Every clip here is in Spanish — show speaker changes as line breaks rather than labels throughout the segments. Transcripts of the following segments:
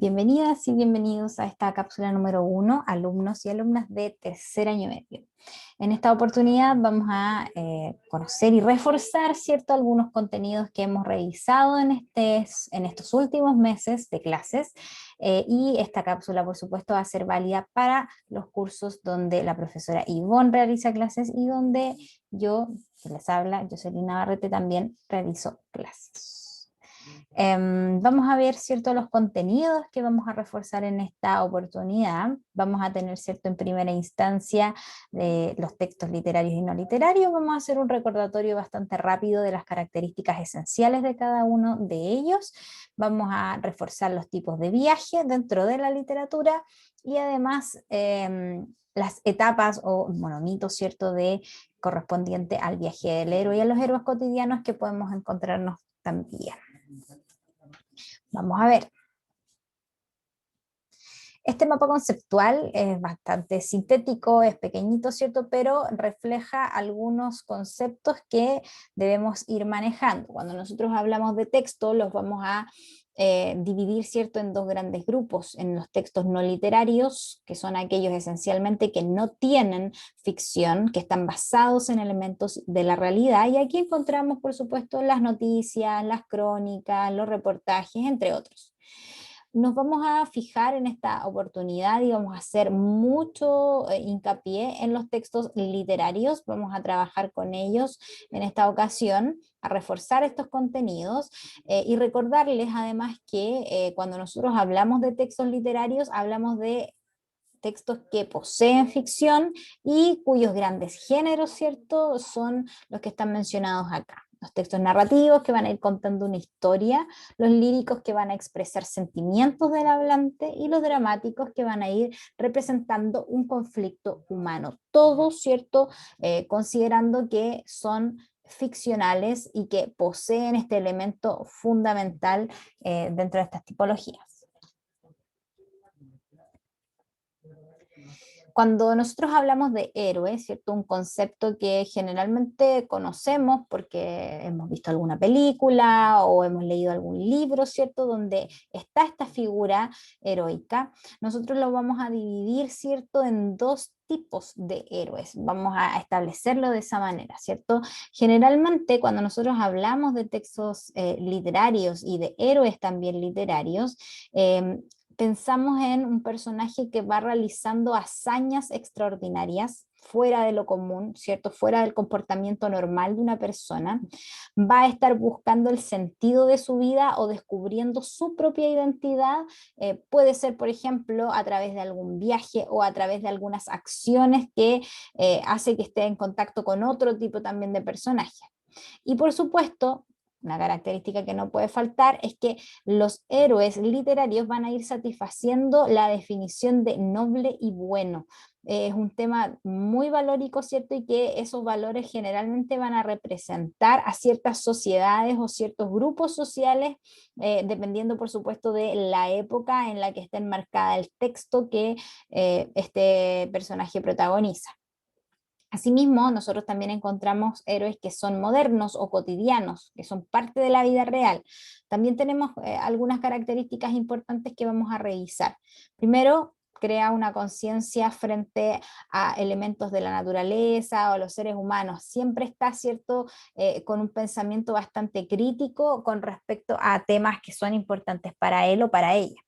Bienvenidas y bienvenidos a esta cápsula número 1, alumnos y alumnas de tercer año medio. En esta oportunidad vamos a conocer y reforzar, ¿cierto?, algunos contenidos que hemos revisado en estos últimos meses de clases, y esta cápsula, por supuesto, va a ser válida para los cursos donde la profesora Ivonne realiza clases y donde yo, que les habla, Jocelyn Navarrete, también realizo clases. Vamos a ver, ¿cierto?, los contenidos que vamos a reforzar en esta oportunidad. Vamos a tener, ¿cierto?, en primera instancia los textos literarios y no literarios. Vamos a hacer un recordatorio bastante rápido de las características esenciales de cada uno de ellos. Vamos a reforzar los tipos de viaje dentro de la literatura y además las etapas o monomitos, ¿cierto?, correspondiente al viaje del héroe y a los héroes cotidianos que podemos encontrarnos también. Vamos a ver. Este mapa conceptual es bastante sintético, es pequeñito, ¿cierto? Pero refleja algunos conceptos que debemos ir manejando. Cuando nosotros hablamos de texto, los vamos a dividir, ¿cierto?, en dos grandes grupos. En los textos no literarios, que son aquellos esencialmente que no tienen ficción, que están basados en elementos de la realidad. Y aquí encontramos, por supuesto, las noticias, las crónicas, los reportajes, entre otros. Nos vamos a fijar en esta oportunidad y vamos a hacer mucho hincapié en los textos literarios. Vamos a trabajar con ellos en esta ocasión, a reforzar estos contenidos y recordarles además que cuando nosotros hablamos de textos literarios, hablamos de textos que poseen ficción y cuyos grandes géneros, ¿cierto?, son los que están mencionados acá. Los textos narrativos que van a ir contando una historia, los líricos que van a expresar sentimientos del hablante y los dramáticos que van a ir representando un conflicto humano. Todo, ¿cierto?, considerando que son ficcionales y que poseen este elemento fundamental dentro de estas tipologías. Cuando nosotros hablamos de héroe, ¿cierto?, un concepto que generalmente conocemos porque hemos visto alguna película o hemos leído algún libro, ¿cierto?, donde está esta figura heroica, nosotros lo vamos a dividir, ¿cierto?, en dos tipos de héroes. Vamos a establecerlo de esa manera, ¿cierto? Generalmente cuando nosotros hablamos de textos literarios y de héroes también literarios, pensamos en un personaje que va realizando hazañas extraordinarias fuera de lo común, ¿cierto? Fuera del comportamiento normal de una persona, va a estar buscando el sentido de su vida o descubriendo su propia identidad, puede ser, por ejemplo, a través de algún viaje o a través de algunas acciones que hace que esté en contacto con otro tipo también de personaje. Y por supuesto, una característica que no puede faltar es que los héroes literarios van a ir satisfaciendo la definición de noble y bueno. Es un tema muy valórico, ¿cierto? Y que esos valores generalmente van a representar a ciertas sociedades o ciertos grupos sociales, dependiendo, por supuesto, de la época en la que esté enmarcada el texto que este personaje protagoniza. Asimismo, nosotros también encontramos héroes que son modernos o cotidianos, que son parte de la vida real. También tenemos algunas características importantes que vamos a revisar. Primero, crea una conciencia frente a elementos de la naturaleza o los seres humanos. Siempre está, ¿cierto?, con un pensamiento bastante crítico con respecto a temas que son importantes para él o para ella.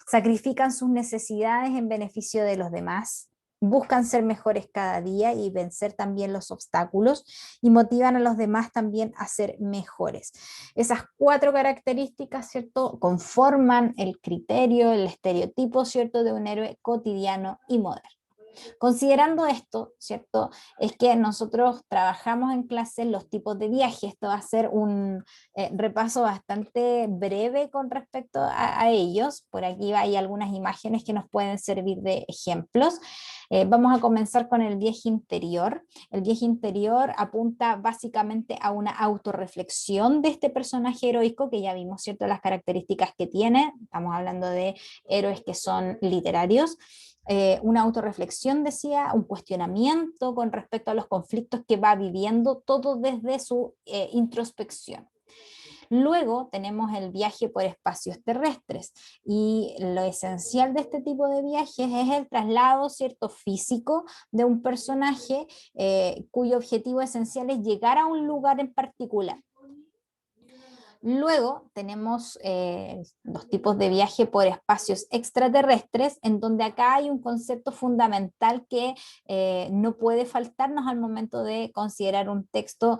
Sacrifican sus necesidades en beneficio de los demás, buscan ser mejores cada día y vencer también los obstáculos y motivan a los demás también a ser mejores. Esas cuatro características, ¿cierto?, conforman el criterio, el estereotipo, ¿cierto?, de un héroe cotidiano y moderno. Considerando esto, ¿cierto?, es que nosotros trabajamos en clase los tipos de viaje. Esto va a ser un repaso bastante breve con respecto a ellos. Por aquí hay algunas imágenes que nos pueden servir de ejemplos. Vamos a comenzar con el viaje interior. El viaje interior apunta básicamente a una autorreflexión de este personaje heroico que ya vimos, ¿cierto?, las características que tiene. Estamos hablando de héroes que son literarios. Una autorreflexión, decía, un cuestionamiento con respecto a los conflictos que va viviendo, todo desde su introspección. Luego tenemos el viaje por espacios terrestres y lo esencial de este tipo de viajes es el traslado, ¿cierto?, físico de un personaje cuyo objetivo esencial es llegar a un lugar en particular. Luego tenemos los tipos de viaje por espacios extraterrestres, en donde acá hay un concepto fundamental que no puede faltarnos al momento de considerar un texto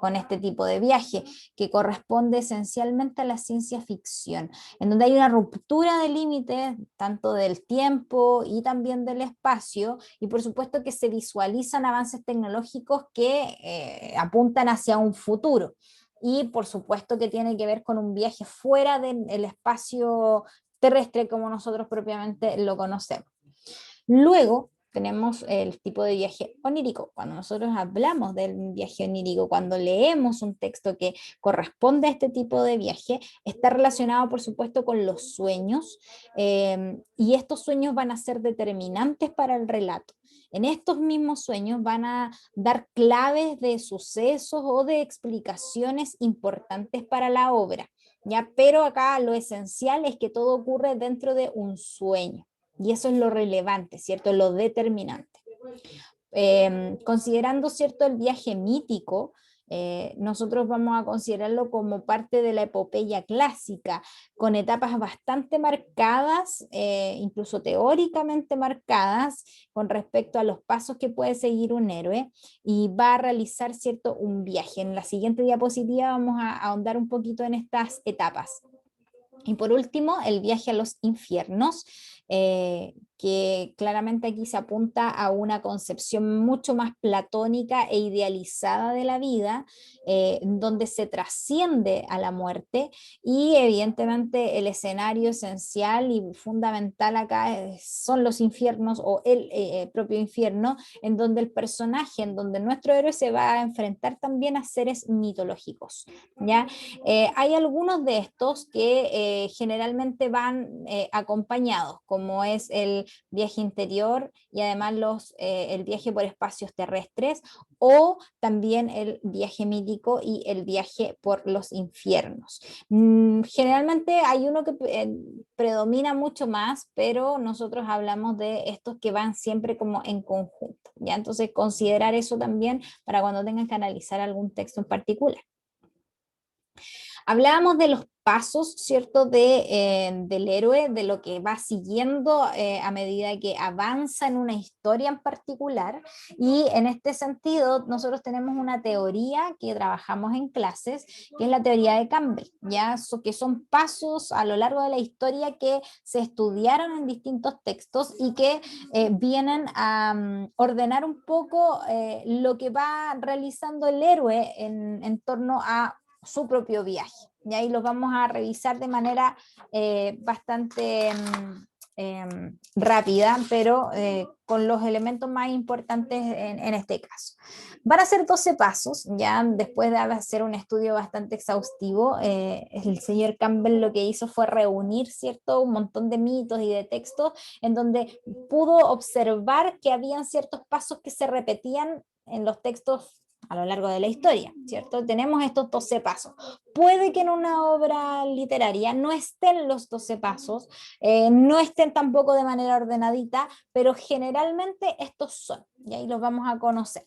con este tipo de viaje, que corresponde esencialmente a la ciencia ficción, en donde hay una ruptura de límites, tanto del tiempo y también del espacio, y por supuesto que se visualizan avances tecnológicos que apuntan hacia un futuro. Y por supuesto que tiene que ver con un viaje fuera del espacio terrestre como nosotros propiamente lo conocemos. Luego tenemos el tipo de viaje onírico. Cuando nosotros hablamos del viaje onírico, cuando leemos un texto que corresponde a este tipo de viaje, está relacionado por supuesto con los sueños, y estos sueños van a ser determinantes para el relato. En estos mismos sueños van a dar claves de sucesos o de explicaciones importantes para la obra, ¿ya? Pero acá lo esencial es que todo ocurre dentro de un sueño. Y eso es lo relevante, ¿cierto? Lo determinante. Considerando, ¿cierto?, el viaje mítico, nosotros vamos a considerarlo como parte de la epopeya clásica, con etapas bastante marcadas, incluso teóricamente marcadas, con respecto a los pasos que puede seguir un héroe, y va a realizar, ¿cierto?, un viaje. En la siguiente diapositiva vamos a ahondar un poquito en estas etapas. Y por último, el viaje a los infiernos, que claramente aquí se apunta a una concepción mucho más platónica e idealizada de la vida, donde se trasciende a la muerte, y evidentemente el escenario esencial y fundamental acá son los infiernos o el propio infierno, en donde el personaje, en donde nuestro héroe se va a enfrentar también a seres mitológicos, ¿ya? Hay algunos de estos que generalmente van acompañados, como es el viaje interior y además el viaje por espacios terrestres, o también el viaje mítico y el viaje por los infiernos. Generalmente hay uno que predomina mucho más, pero nosotros hablamos de estos que van siempre como en conjunto, ¿ya? Entonces considerar eso también para cuando tengan que analizar algún texto en particular. Hablábamos de los pasos, ¿cierto?, del héroe, de lo que va siguiendo a medida que avanza en una historia en particular, y en este sentido nosotros tenemos una teoría que trabajamos en clases, que es la teoría de Campbell, ¿ya? Que son pasos a lo largo de la historia que se estudiaron en distintos textos y que vienen a ordenar un poco lo que va realizando el héroe en torno a su propio viaje. Y ahí los vamos a revisar de manera bastante rápida, pero con los elementos más importantes en este caso. Van a ser 12 pasos, ya después de hacer un estudio bastante exhaustivo, el señor Campbell lo que hizo fue reunir, ¿cierto?, un montón de mitos y de textos en donde pudo observar que habían ciertos pasos que se repetían en los textos a lo largo de la historia, ¿cierto? Tenemos estos 12 pasos. Puede que en una obra literaria no estén los 12 pasos, no estén tampoco de manera ordenadita, pero generalmente estos son, y ahí los vamos a conocer.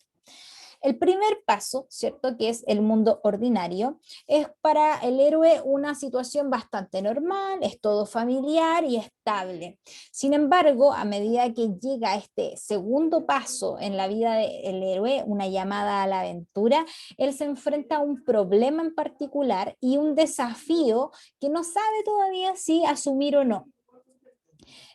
El primer paso, ¿cierto?, que es el mundo ordinario, es para el héroe una situación bastante normal, es todo familiar y estable. Sin embargo, a medida que llega este segundo paso en la vida del héroe, una llamada a la aventura, él se enfrenta a un problema en particular y un desafío que no sabe todavía si asumir o no.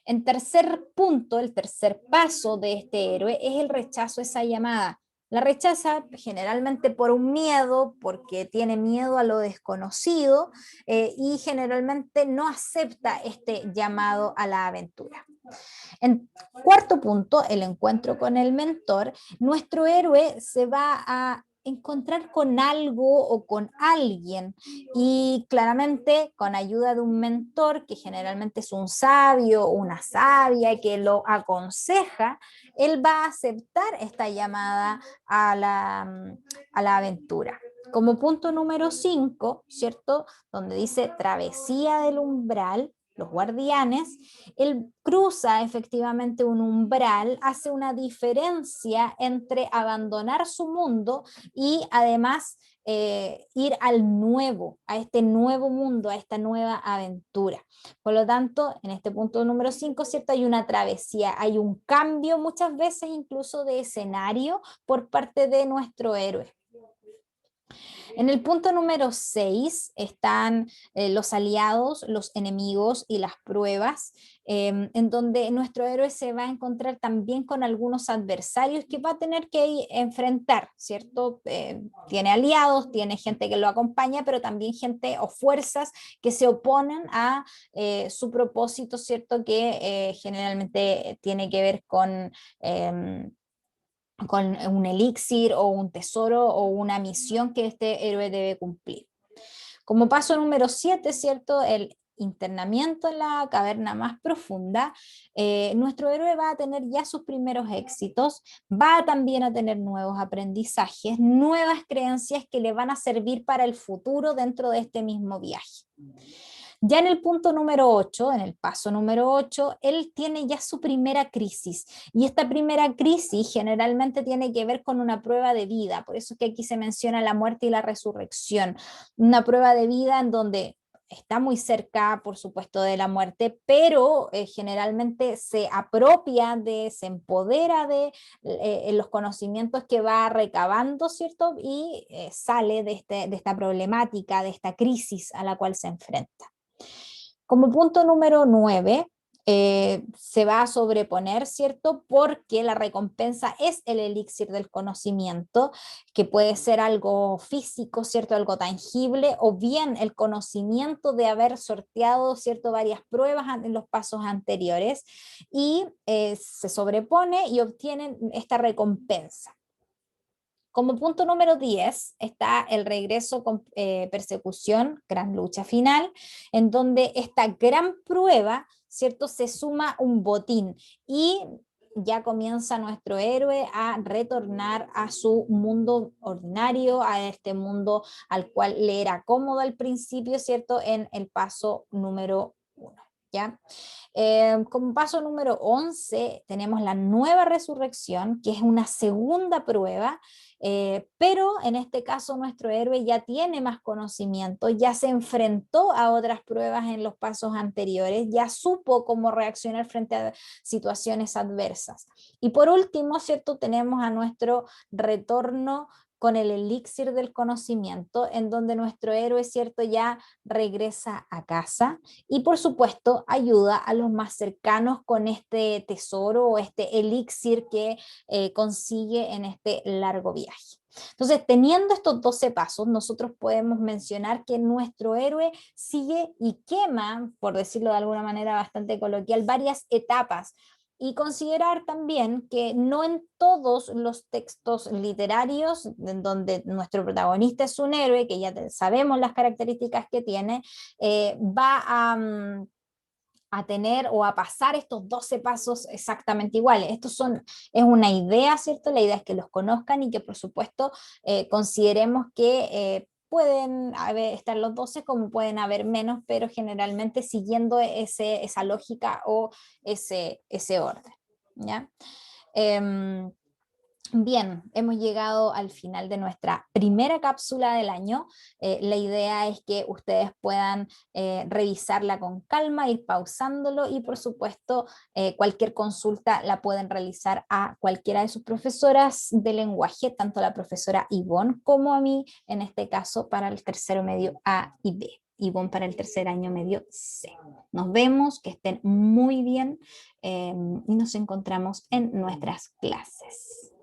En tercer punto, el tercer paso de este héroe es el rechazo a esa llamada. La rechaza generalmente por un miedo, porque tiene miedo a lo desconocido, y generalmente no acepta este llamado a la aventura. En cuarto punto, el encuentro con el mentor, nuestro héroe se va a encontrar con algo o con alguien, y claramente con ayuda de un mentor que generalmente es un sabio o una sabia que lo aconseja, él va a aceptar esta llamada a la aventura. Como punto número 5, ¿cierto? Donde dice travesía del umbral, los guardianes, él cruza efectivamente un umbral, hace una diferencia entre abandonar su mundo y además ir al nuevo, a este nuevo mundo, a esta nueva aventura. Por lo tanto, en este punto número 5, ¿cierto? Hay una travesía, hay un cambio muchas veces incluso de escenario por parte de nuestro héroe. En el punto número 6 están los aliados, los enemigos y las pruebas, en donde nuestro héroe se va a encontrar también con algunos adversarios que va a tener que enfrentar, ¿cierto? Tiene aliados, tiene gente que lo acompaña, pero también gente o fuerzas que se oponen a su propósito, ¿cierto? Que generalmente tiene que ver con un elixir o un tesoro o una misión que este héroe debe cumplir. Como paso número 7, ¿cierto? El internamiento en la caverna más profunda, nuestro héroe va a tener ya sus primeros éxitos, va también a tener nuevos aprendizajes, nuevas creencias que le van a servir para el futuro dentro de este mismo viaje. Ya en el punto número 8, en el paso número 8, él tiene ya su primera crisis y esta primera crisis generalmente tiene que ver con una prueba de vida, por eso es que aquí se menciona la muerte y la resurrección, una prueba de vida en donde está muy cerca, por supuesto, de la muerte, pero generalmente se apropia se empodera de los conocimientos que va recabando, ¿cierto? Y sale de esta problemática, de esta crisis a la cual se enfrenta. Como punto número 9, se va a sobreponer, ¿cierto? Porque la recompensa es el elixir del conocimiento, que puede ser algo físico, ¿cierto? Algo tangible, o bien el conocimiento de haber sorteado, ¿cierto? Varias pruebas en los pasos anteriores, y se sobrepone y obtienen esta recompensa. Como punto número 10 está el regreso con persecución, gran lucha final, en donde esta gran prueba, ¿cierto? Se suma un botín y ya comienza nuestro héroe a retornar a su mundo ordinario, a este mundo al cual le era cómodo al principio, ¿cierto? En el paso número 1. ¿Ya? Como paso número 11 tenemos la nueva resurrección, que es una segunda prueba, pero en este caso nuestro héroe ya tiene más conocimiento, ya se enfrentó a otras pruebas en los pasos anteriores, ya supo cómo reaccionar frente a situaciones adversas. Y por último, ¿cierto? Tenemos a nuestro retorno con el elixir del conocimiento, en donde nuestro héroe, ¿cierto? Ya regresa a casa y por supuesto ayuda a los más cercanos con este tesoro o este elixir que consigue en este largo viaje. Entonces, teniendo estos 12 pasos, nosotros podemos mencionar que nuestro héroe sigue y quema, por decirlo de alguna manera bastante coloquial, varias etapas y considerar también que no en todos los textos literarios en donde nuestro protagonista es un héroe, que ya sabemos las características que tiene, va a tener o a pasar estos 12 pasos exactamente iguales. Es una idea, ¿cierto? La idea es que los conozcan y que por supuesto consideremos que pueden estar los 12 como pueden haber menos, pero generalmente siguiendo esa lógica o ese orden. ¿Ya? Em, Bien, hemos llegado al final de nuestra primera cápsula del año. La idea es que ustedes puedan revisarla con calma, ir pausándolo y por supuesto cualquier consulta la pueden realizar a cualquiera de sus profesoras de lenguaje, tanto la profesora Ivonne como a mí, en este caso para el tercero medio A y B. Ivonne para el tercer año medio C. Nos vemos, que estén muy bien y nos encontramos en nuestras clases.